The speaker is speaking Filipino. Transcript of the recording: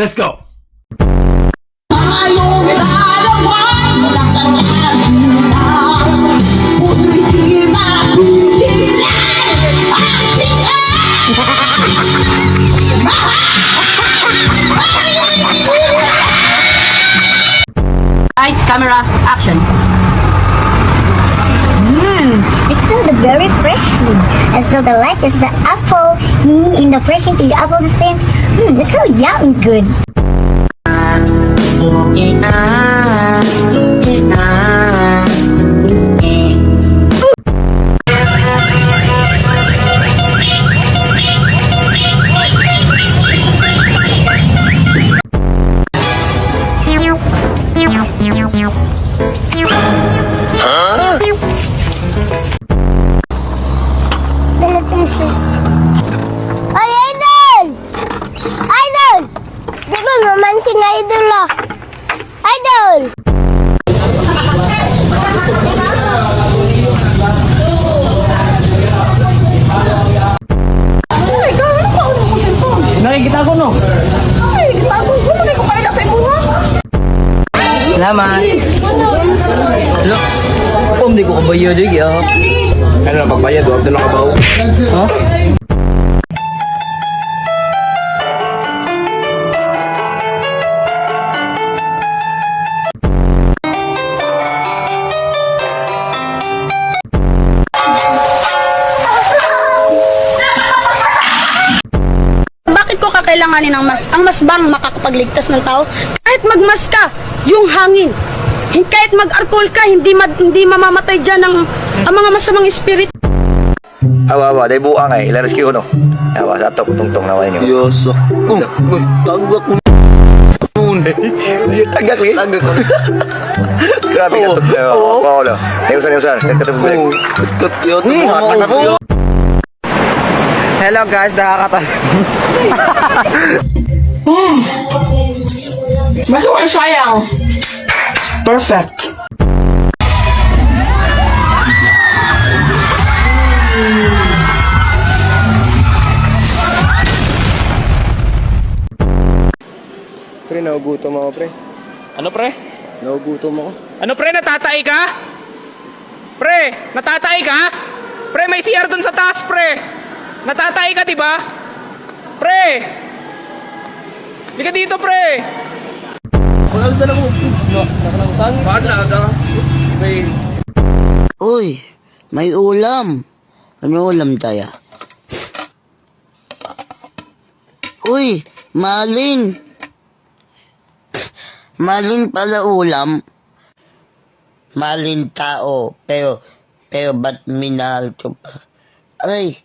Let's go! Lights, camera, action. It's still the very freshly. And so the light is the apple. In the fresh into the apple the same. It's so yummy good. Ay, Idol! Idol! Di ba mamansin na Idol ah? Idol! Nakikita ko, no? Ay, tago ko. Hindi ko pa rin sa ibuha. Salamat. Hello? Hindi ko kabayad lagi, ah. Ano na pagbayad? Huwag na lang kabaw. Ha? Bakit ko kakailanganin ng mas? Ang mas bang makakapagligtas ng tao? Kahit magmas ka, yung hangin. Kahit mag-alcohol ka, hindi mamamatay dyan ang mga masamang spirit. Awa, dahil buang ay, ilaras ko no. Awa, satok, tungtong naman niyo. Yoso. Tagak mo. Tagak ko Tagak ko. Grabe ka ito. Awa, wala. Ayusan. Katapos balik. Kat yun. Hatak na po. Hello guys, nakakatawa. Magawa sayang. Perfect. Pre, nagugutom ako, pre. Ano pre? Nagugutom ako. Ano pre? Natatay ka? Pre! Natatay ka? Pre, may CR dun sa taas, pre! Natatay ka, di ba? Pre! Lika dito, pre! Uy, may ulam. Ano ulam tayo? Uy, maling. Maling pala ulam. Maling tao. Pero ba't minahal ko pa? Ay,